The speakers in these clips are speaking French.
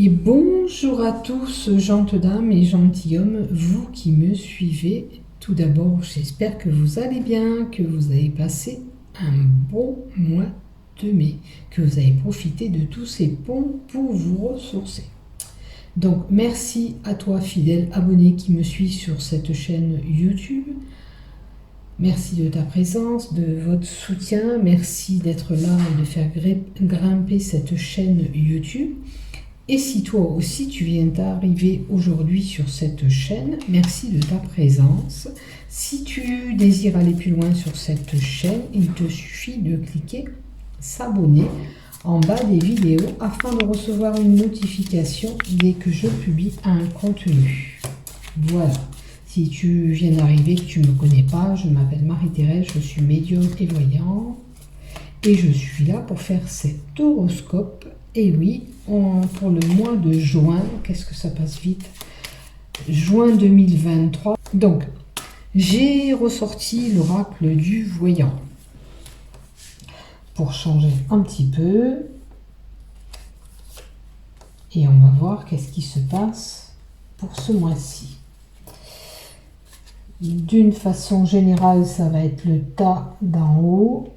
Et bonjour à tous, gentes dames et gentilshommes, vous qui me suivez. Tout d'abord, j'espère que vous allez bien, que vous avez passé un bon mois de mai, que vous avez profité de tous ces ponts pour vous ressourcer. Donc, merci à toi, fidèle abonné qui me suit sur cette chaîne YouTube. Merci de ta présence, de votre soutien. Merci d'être là et de faire grimper cette chaîne YouTube. Et si toi aussi tu viens d'arriver aujourd'hui sur cette chaîne, merci de ta présence. Si tu désires aller plus loin sur cette chaîne, il te suffit de cliquer s'abonner en bas des vidéos afin de recevoir une notification dès que je publie un contenu. Voilà. Si tu viens d'arriver, que tu ne me connais pas, je m'appelle Marie-Thérèse, je suis médium et voyante et je suis là pour faire cet horoscope. Et oui, pour le mois de juin, qu'est-ce que ça passe vite, juin 2023. Donc, j'ai ressorti l'oracle du voyant pour changer un petit peu. Et on va voir qu'est-ce qui se passe pour ce mois-ci. D'une façon générale, ça va être le tas d'en haut.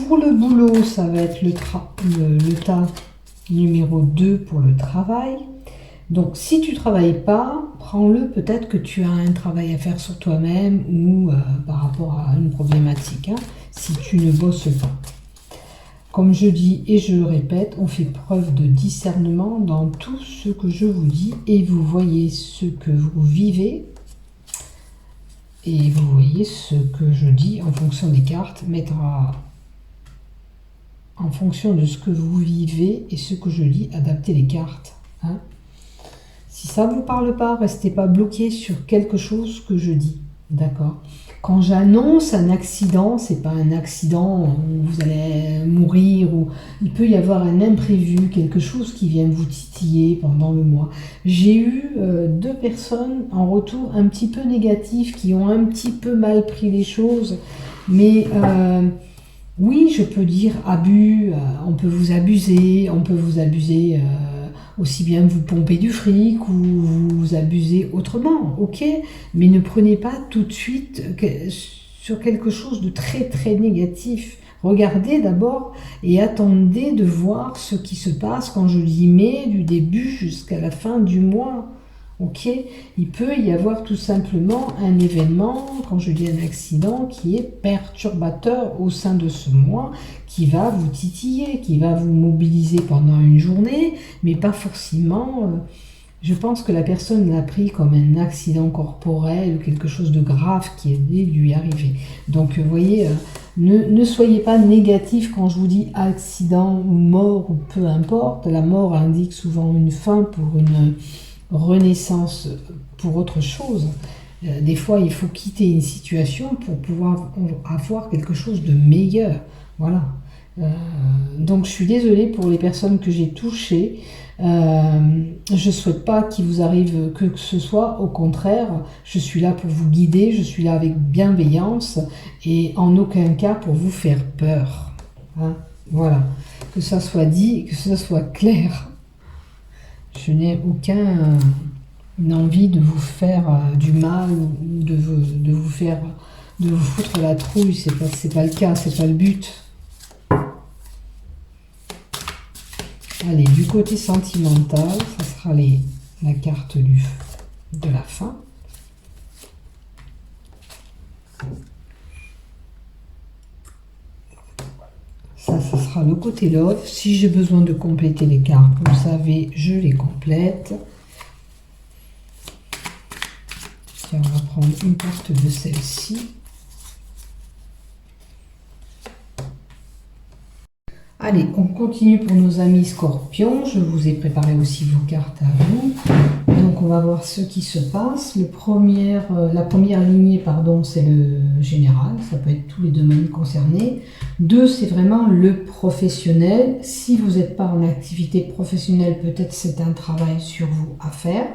Pour le boulot, ça va être le tas numéro 2 pour le travail. Donc, si tu ne travailles pas, prends-le, peut-être que tu as un travail à faire sur toi-même ou par rapport à une problématique, hein, si tu ne bosses pas. Comme je dis et je le répète, on fait preuve de discernement dans tout ce que je vous dis et vous voyez ce que vous vivez et vous voyez ce que je dis en fonction des cartes, mettra en fonction de ce que vous vivez et ce que je dis, adaptez les cartes. Hein. Si ça ne vous parle pas, restez pas bloqué sur quelque chose que je dis. D'accord? Quand j'annonce un accident, c'est pas un accident où vous allez mourir, ou il peut y avoir un imprévu, quelque chose qui vient vous titiller pendant le mois. J'ai eu 2 personnes en retour un petit peu négatives qui ont un petit peu mal pris les choses, mais oui, je peux dire abus, on peut vous abuser, aussi bien vous pomper du fric ou vous abuser autrement, ok? Mais ne prenez pas tout de suite sur quelque chose de très très négatif. Regardez d'abord et attendez de voir ce qui se passe quand je dis mai, du début jusqu'à la fin du mois. Ok, il peut y avoir tout simplement un événement, quand je dis un accident, qui est perturbateur au sein de ce mois, qui va vous titiller, qui va vous mobiliser pendant une journée, mais pas forcément. Je pense que la personne l'a pris comme un accident corporel ou quelque chose de grave qui allait lui arriver. Donc, vous voyez, ne soyez pas négatif quand je vous dis accident ou mort ou peu importe. La mort indique souvent une fin pour une renaissance pour autre chose. Des fois, il faut quitter une situation pour pouvoir avoir quelque chose de meilleur. Voilà. Donc, je suis désolée pour les personnes que j'ai touchées. Je ne souhaite pas qu'il vous arrive que ce soit. Au contraire, je suis là pour vous guider. Je suis là avec bienveillance et en aucun cas pour vous faire peur. Hein, voilà. Que ça soit dit, que ça soit clair. Je n'ai aucune envie de vous faire du mal ou de vous foutre la trouille. C'est pas le cas, c'est pas le but. Allez, du côté sentimental, ça sera la carte de la fin. Ça sera le côté love. Si j'ai besoin de compléter les cartes, vous savez, je les complète. Tiens, on va prendre une carte de celle-ci. Allez, on continue pour nos amis scorpions. Je vous ai préparé aussi vos cartes à vous. Donc, on va voir ce qui se passe. La première lignée, pardon, c'est le général. Ça peut être tous les domaines concernés. 2, c'est vraiment le professionnel. Si vous n'êtes pas en activité professionnelle, peut-être c'est un travail sur vous à faire.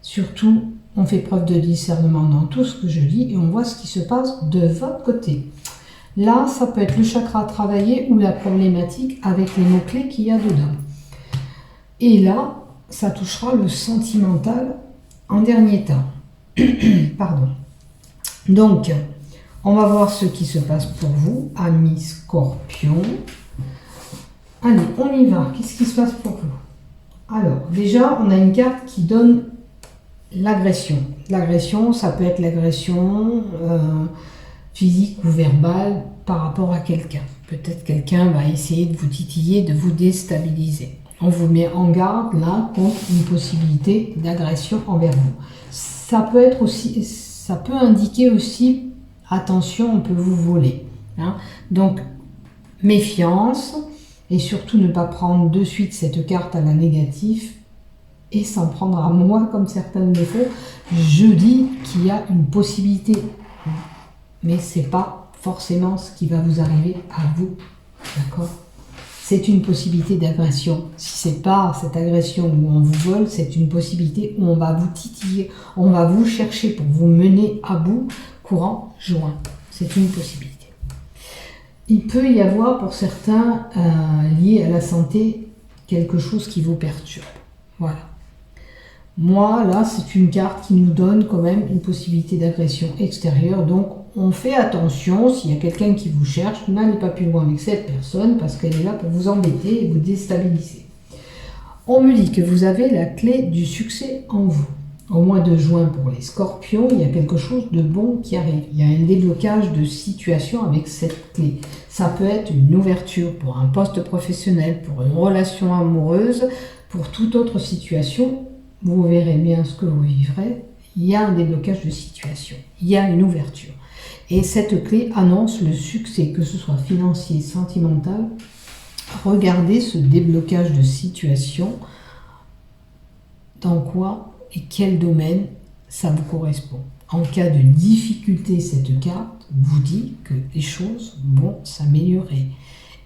Surtout, on fait preuve de discernement dans tout ce que je dis et on voit ce qui se passe de votre côté. Là, ça peut être le chakra à travailler ou la problématique avec les mots-clés qu'il y a dedans. Et là, ça touchera le sentimental en dernier temps. Pardon. Donc, on va voir ce qui se passe pour vous, amis Scorpion. Allez, on y va. Qu'est-ce qui se passe pour vous? Alors, déjà, on a une carte qui donne l'agression. L'agression, ça peut être l'agression physique ou verbale par rapport à quelqu'un. Peut-être quelqu'un va essayer de vous titiller, de vous déstabiliser. On vous met en garde là contre une possibilité d'agression envers vous. Ça peut être aussi, ça peut indiquer aussi, attention, on peut vous voler. Hein. Donc, méfiance et surtout ne pas prendre de suite cette carte à la négative et s'en prendre à moi comme certains le font. Je dis qu'il y a une possibilité, mais c'est pas forcément ce qui va vous arriver à vous, d'accord? C'est une possibilité d'agression. Si c'est pas cette agression où on vous vole, c'est une possibilité où on va vous titiller, on va vous chercher pour vous mener à bout courant juin. C'est une possibilité. Il peut y avoir pour certains lié à la santé quelque chose qui vous perturbe. Voilà. Moi, là, c'est une carte qui nous donne quand même une possibilité d'agression extérieure. Donc, on fait attention, s'il y a quelqu'un qui vous cherche, n'allez pas plus loin avec cette personne parce qu'elle est là pour vous embêter et vous déstabiliser. On me dit que vous avez la clé du succès en vous. Au mois de juin, pour les Scorpions, il y a quelque chose de bon qui arrive. Il y a un déblocage de situation avec cette clé. Ça peut être une ouverture pour un poste professionnel, pour une relation amoureuse, pour toute autre situation. Vous verrez bien ce que vous vivrez. Il y a un déblocage de situation. Il y a une ouverture. Et cette clé annonce le succès, que ce soit financier, sentimental. Regardez ce déblocage de situation. Dans quoi et quel domaine ça vous correspond. En cas de difficulté, cette carte vous dit que les choses vont s'améliorer.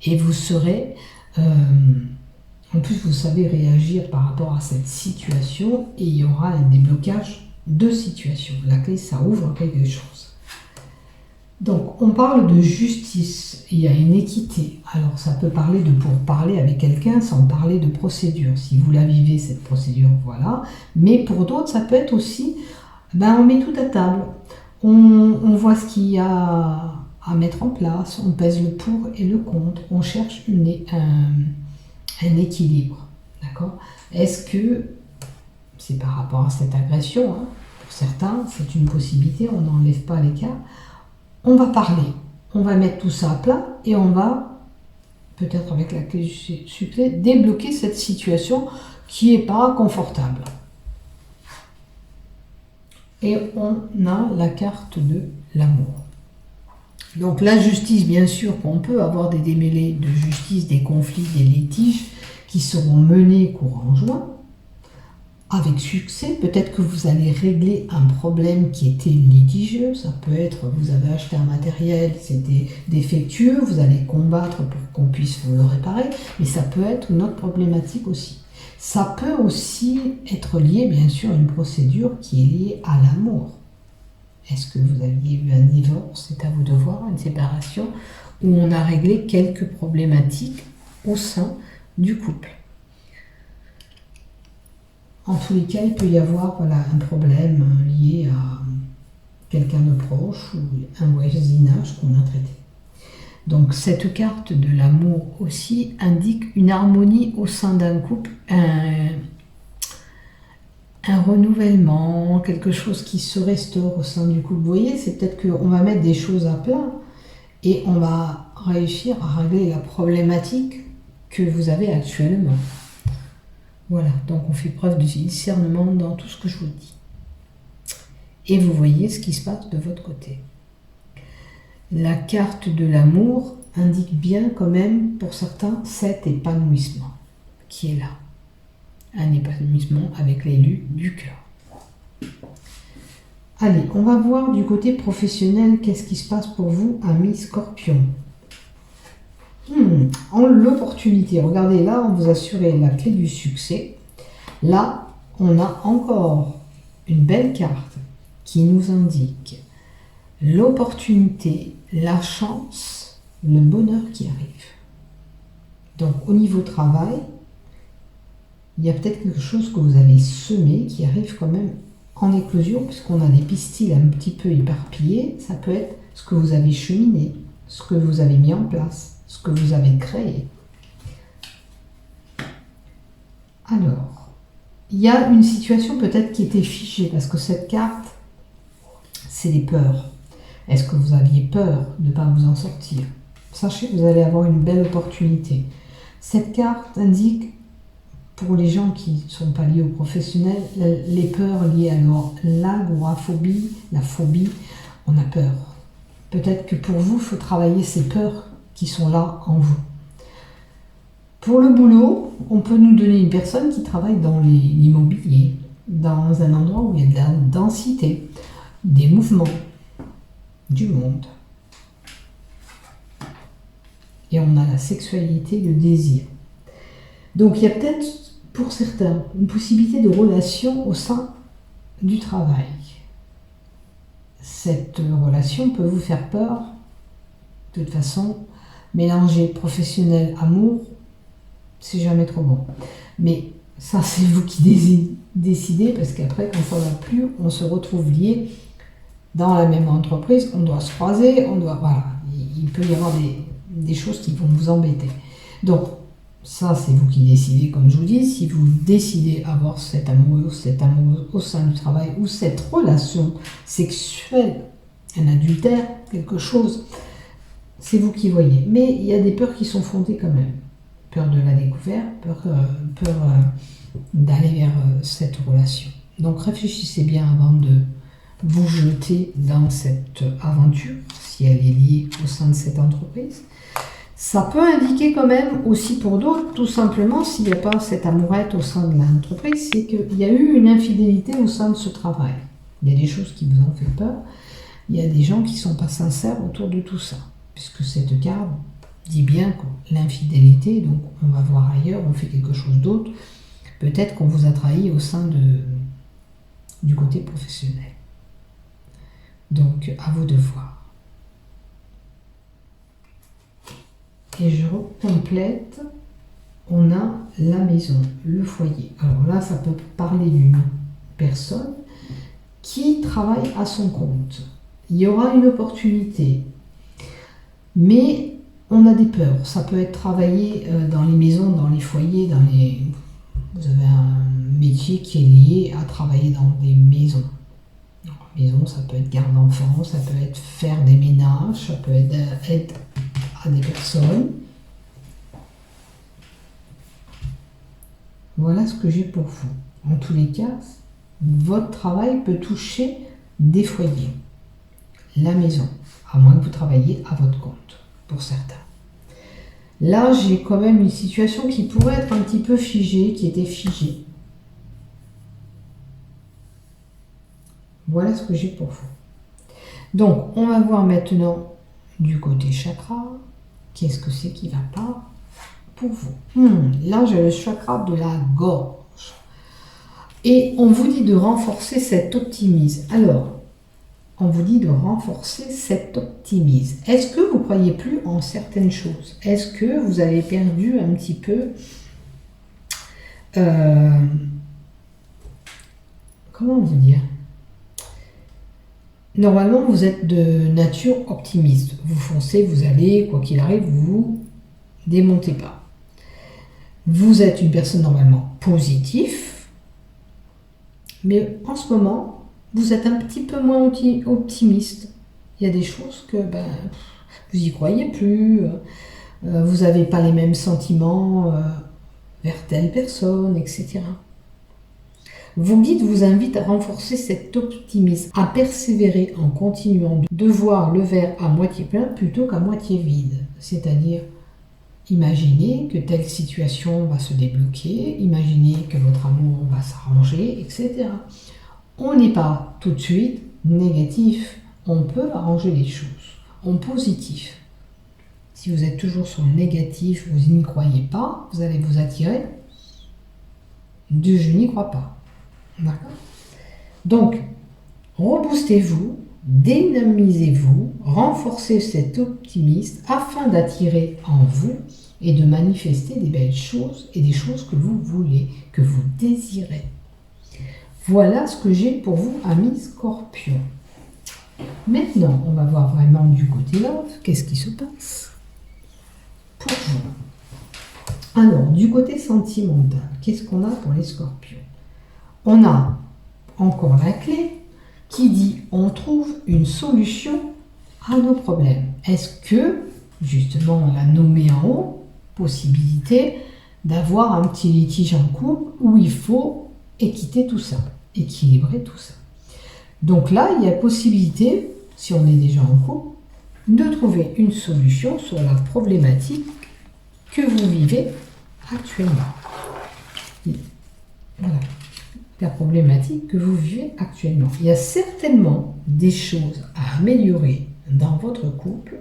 Et vous serez... en plus, vous savez réagir par rapport à cette situation et il y aura un déblocage de situation. La clé, ça ouvre quelque chose. Donc, on parle de justice. Il y a une équité. Alors, ça peut parler de pour parler avec quelqu'un sans parler de procédure. Si vous la vivez, cette procédure, voilà. Mais pour d'autres, ça peut être aussi, on met tout à table. On voit ce qu'il y a à mettre en place. On pèse le pour et le contre. On cherche un équilibre, d'accord? Est-ce que c'est par rapport à cette agression, hein, pour certains, c'est une possibilité, on n'enlève pas les cas, on va parler, on va mettre tout ça à plat et on va, peut-être avec la clé du succès, débloquer cette situation qui n'est pas confortable. Et on a la carte de l'amour. Donc la justice, bien sûr qu'on peut avoir des démêlés de justice, des conflits, des litiges qui seront menés courant juin, avec succès. Peut-être que vous allez régler un problème qui était litigieux, ça peut être vous avez acheté un matériel, c'était défectueux, vous allez combattre pour qu'on puisse vous le réparer, mais ça peut être une autre problématique aussi. Ça peut aussi être lié, bien sûr, à une procédure qui est liée à l'amour. Est-ce que vous aviez eu un divorce, c'est à vous de voir, une séparation, où on a réglé quelques problématiques au sein du couple. En tous les cas, il peut y avoir un problème lié à quelqu'un de proche ou un voisinage qu'on a traité. Donc cette carte de l'amour aussi indique une harmonie au sein d'un couple, un renouvellement, quelque chose qui se restaure au sein du couple. Vous voyez, c'est peut-être qu'on va mettre des choses à plat et on va réussir à régler la problématique que vous avez actuellement. Voilà, donc on fait preuve de discernement dans tout ce que je vous dis. Et vous voyez ce qui se passe de votre côté. La carte de l'amour indique bien quand même pour certains cet épanouissement qui est là. Un épanouissement avec l'élu du cœur. Allez, on va voir du côté professionnel qu'est-ce qui se passe pour vous, amis Scorpion. En l'opportunité, regardez là, on vous assurez la clé du succès. Là, on a encore une belle carte qui nous indique l'opportunité, la chance le bonheur qui arrive. Donc au niveau travail, il y a peut-être quelque chose que vous avez semé qui arrive quand même en éclosion, puisqu'on a des pistils un petit peu éparpillés. Ça peut être ce que vous avez cheminé, ce que vous avez mis en place, ce que vous avez créé. Alors, il y a une situation peut-être qui était figée, parce que cette carte, c'est les peurs. Est-ce que vous aviez peur de ne pas vous en sortir? Sachez que vous allez avoir une belle opportunité. Cette carte indique, pour les gens qui ne sont pas liés aux professionnels, les peurs liées à l'agoraphobie, la phobie, on a peur. Peut-être que pour vous, il faut travailler ces peurs qui sont là en vous. Pour le boulot, on peut nous donner une personne qui travaille dans l'immobilier, dans un endroit où il y a de la densité, des mouvements, du monde. Et on a la sexualité, le désir. Donc il y a peut-être, pour certains, une possibilité de relation au sein du travail. Cette relation peut vous faire peur. De toute façon, mélanger professionnel, amour, c'est jamais trop bon. Mais ça, c'est vous qui décidez, parce qu'après, quand ça ne va plus, on se retrouve liés dans la même entreprise, on doit se croiser, voilà, il peut y avoir des choses qui vont vous embêter. Donc, ça, c'est vous qui décidez, comme je vous dis. Si vous décidez avoir cet amour au sein du travail, ou cette relation sexuelle, un adultère, quelque chose, c'est vous qui voyez. Mais il y a des peurs qui sont fondées quand même. Peur de la découverte, peur d'aller vers cette relation. Donc réfléchissez bien avant de vous jeter dans cette aventure, si elle est liée au sein de cette entreprise. Ça peut indiquer quand même aussi pour d'autres, tout simplement, s'il n'y a pas cette amourette au sein de l'entreprise, c'est qu'il y a eu une infidélité au sein de ce travail. Il y a des choses qui vous ont fait peur, il y a des gens qui ne sont pas sincères autour de tout ça, puisque cette carte dit bien que l'infidélité, donc on va voir ailleurs, on fait quelque chose d'autre, peut-être qu'on vous a trahi au sein du côté professionnel. Donc à vous de voir. Et je complète, on a la maison, le foyer. Alors là, ça peut parler d'une personne qui travaille à son compte. Il y aura une opportunité, mais on a des peurs. Ça peut être travailler dans les maisons, dans les foyers, vous avez un métier qui est lié à travailler dans des maisons. Dans la maison, ça peut être garde d'enfants, ça peut être faire des ménages, ça peut être aide à des personnes. Voilà ce que j'ai pour vous. En tous les cas, votre travail peut toucher des foyers, la maison, à moins que vous travailliez à votre compte, pour certains. Là, j'ai quand même une situation qui pourrait être un petit peu figée, qui était figée. Voilà ce que j'ai pour vous. Donc, on va voir maintenant du côté chakra, qu'est-ce que c'est qui ne va pas pour vous. Là, j'ai le chakra de la gorge. Et on vous dit de renforcer cet optimisme. Alors, on vous dit de renforcer cet optimisme. Est-ce que vous ne croyez plus en certaines choses? Est-ce que vous avez perdu un petit peu... comment vous dire? Normalement, vous êtes de nature optimiste. Vous foncez, vous allez, quoi qu'il arrive, vous vous démontez pas. Vous êtes une personne normalement positive, mais en ce moment, vous êtes un petit peu moins optimiste. Il y a des choses que vous n'y croyez plus, vous n'avez pas les mêmes sentiments vers telle personne, etc. Vos guides vous invitent à renforcer cet optimisme, à persévérer en continuant de voir le verre à moitié plein plutôt qu'à moitié vide. C'est-à-dire, imaginez que telle situation va se débloquer, imaginez que votre amour va s'arranger, etc. On n'est pas tout de suite négatif, on peut arranger les choses en positif. Si vous êtes toujours sur le négatif, vous n'y croyez pas, vous allez vous attirer du je n'y crois pas. D'accord. Donc, reboostez-vous, dynamisez-vous, renforcez cet optimisme afin d'attirer en vous et de manifester des belles choses et des choses que vous voulez, que vous désirez. Voilà ce que j'ai pour vous, amis Scorpions. Maintenant, on va voir vraiment du côté love, qu'est-ce qui se passe pour vous. Alors, du côté sentimental, qu'est-ce qu'on a pour les Scorpions? On a encore la clé qui dit on trouve une solution à nos problèmes. Est-ce que, justement, on l'a nommé en haut, possibilité d'avoir un petit litige en couple où il faut équiter tout ça, équilibrer tout ça. Donc là, il y a possibilité, si on est déjà en couple, de trouver une solution sur la problématique que vous vivez actuellement. Voilà, la problématique que vous vivez actuellement. Il y a certainement des choses à améliorer dans votre couple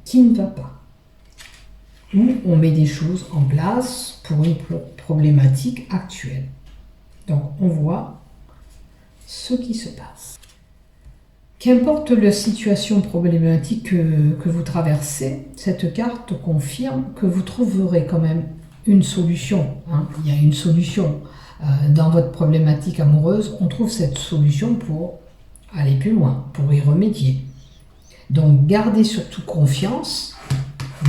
qui ne va pas. Où on met des choses en place pour une problématique actuelle. Donc on voit ce qui se passe. Qu'importe la situation problématique que vous traversez, cette carte confirme que vous trouverez quand même une solution. Il y a une solution dans votre problématique amoureuse. On trouve cette solution pour aller plus loin, pour y remédier. Donc gardez surtout confiance,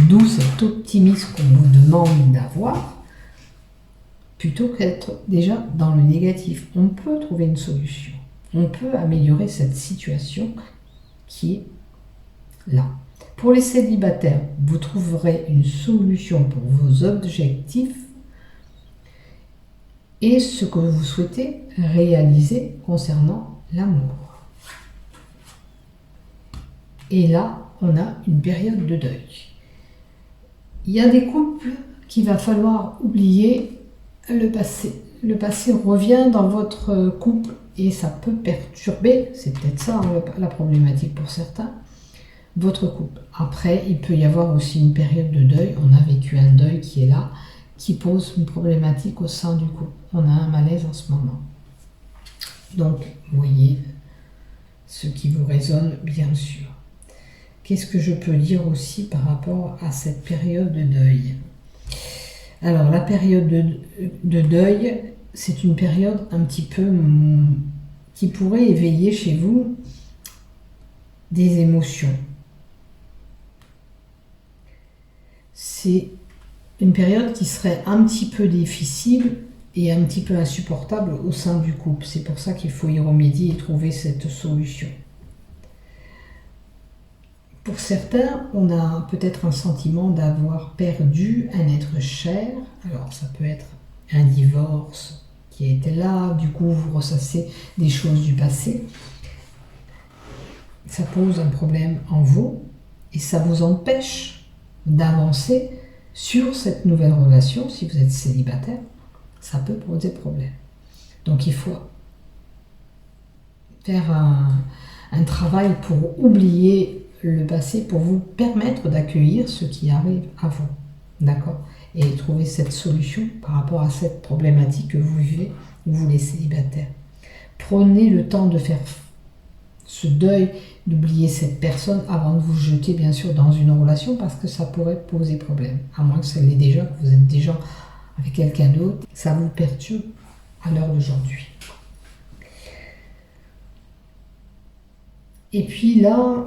d'où cet optimisme qu'on vous demande d'avoir, plutôt qu'être déjà dans le négatif. On peut trouver une solution. On peut améliorer cette situation qui est là. Pour les célibataires, vous trouverez une solution pour vos objectifs et ce que vous souhaitez réaliser concernant l'amour. Et là, on a une période de deuil. Il y a des couples qu'il va falloir oublier le passé. Le passé revient dans votre couple et ça peut perturber, c'est peut-être ça la problématique pour certains, votre couple. Après, il peut y avoir aussi une période de deuil. On a vécu un deuil qui est là, qui pose une problématique au sein du couple. On a un malaise en ce moment. Donc, vous voyez ce qui vous résonne, bien sûr. Qu'est-ce que je peux dire aussi par rapport à cette période de deuil? Alors, la période de deuil, c'est une période un petit peu qui pourrait éveiller chez vous des émotions. C'est une période qui serait un petit peu difficile et un petit peu insupportable au sein du couple. C'est pour ça qu'il faut y remédier et trouver cette solution. Pour certains, on a peut-être un sentiment d'avoir perdu un être cher. Alors, ça peut être un divorce qui était là, du coup, vous ressassez des choses du passé. Ça pose un problème en vous et ça vous empêche d'avancer sur cette nouvelle relation. Si vous êtes célibataire, ça peut poser problème. Donc, il faut faire un travail pour oublier le passé pour vous permettre d'accueillir ce qui arrive à vous, d'accord? Et trouver cette solution par rapport à cette problématique que vous vivez, vous les célibataires. Prenez le temps de faire ce deuil, d'oublier cette personne avant de vous jeter bien sûr dans une relation parce que ça pourrait poser problème. À moins que ça l'ait déjà, que vous êtes déjà avec quelqu'un d'autre, ça vous perturbe à l'heure d'aujourd'hui. Et puis là,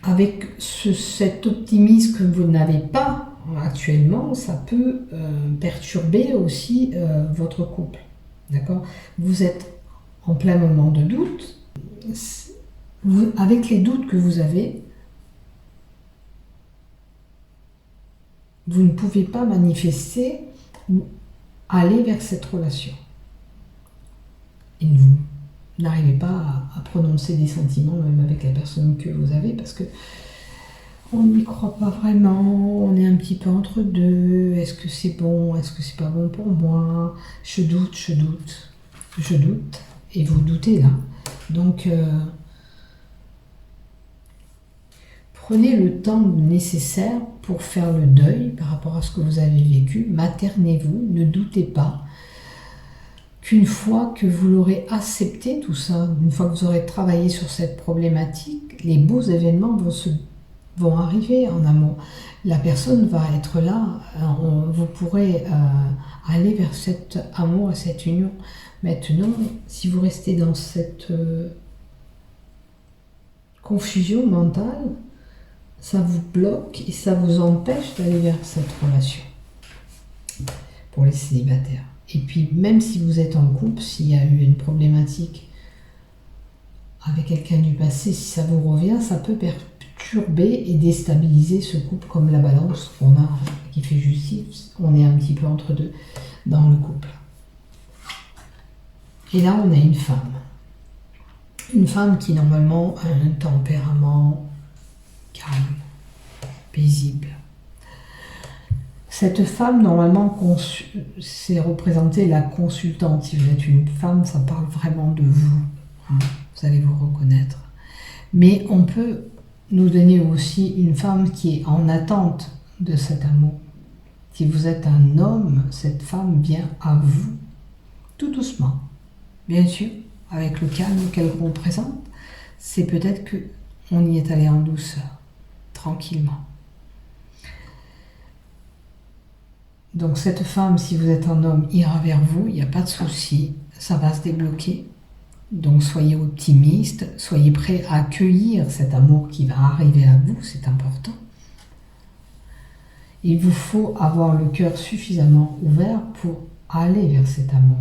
avec cet optimisme que vous n'avez pas actuellement, ça peut perturber aussi votre couple. D'accord? Vous êtes en plein moment de doute. Avec les doutes que vous avez, vous ne pouvez pas manifester ou aller vers cette relation. Et vous n'arrivez pas à prononcer des sentiments même avec la personne que vous avez parce que on n'y croit pas vraiment, on est un petit peu entre deux, est-ce que c'est bon, est-ce que c'est pas bon pour moi, je doute, et vous doutez là. Donc prenez le temps nécessaire pour faire le deuil par rapport à ce que vous avez vécu, maternez-vous, ne doutez pas qu'une fois que vous l'aurez accepté tout ça, une fois que vous aurez travaillé sur cette problématique, les beaux événements vont arriver en amour. La personne va être là, vous pourrez aller vers cet amour et cette union. Maintenant, si vous restez dans cette confusion mentale, ça vous bloque et ça vous empêche d'aller vers cette relation pour les célibataires. Et puis même si vous êtes en couple, s'il y a eu une problématique avec quelqu'un du passé, si ça vous revient, ça peut perturber et déstabiliser ce couple, comme la balance qu'on a qui fait justice. On est un petit peu entre deux dans le couple. Et là, on a une femme. Une femme qui normalement a un tempérament calme, paisible. Cette femme, normalement, c'est représenté la consultante. Si vous êtes une femme, ça parle vraiment de vous. Vous allez vous reconnaître. Mais on peut nous donner aussi une femme qui est en attente de cet amour. Si vous êtes un homme, cette femme vient à vous, tout doucement. Bien sûr, avec le calme qu'elle représente, c'est peut-être qu'on y est allé en douceur, tranquillement. Donc cette femme, si vous êtes un homme, ira vers vous, il n'y a pas de souci, ça va se débloquer. Donc soyez optimiste, soyez prêt à accueillir cet amour qui va arriver à vous, c'est important. Il vous faut avoir le cœur suffisamment ouvert pour aller vers cet amour.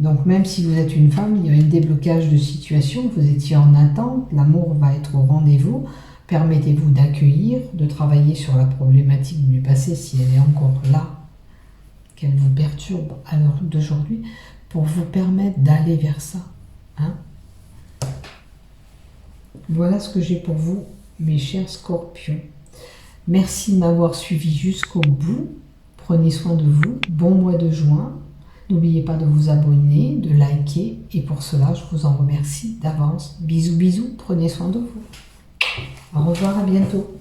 Donc même si vous êtes une femme, il y a un déblocage de situation, vous étiez en attente, l'amour va être au rendez-vous. Permettez-vous d'accueillir, de travailler sur la problématique du passé si elle est encore là, qu'elle vous perturbe à l'heure d'aujourd'hui, pour vous permettre d'aller vers ça. Voilà ce que j'ai pour vous, mes chers scorpions. Merci de m'avoir suivi jusqu'au bout. Prenez soin de vous. Bon mois de juin. N'oubliez pas de vous abonner, de liker. Et pour cela, je vous en remercie d'avance. Bisous, bisous. Prenez soin de vous. Au revoir, à bientôt.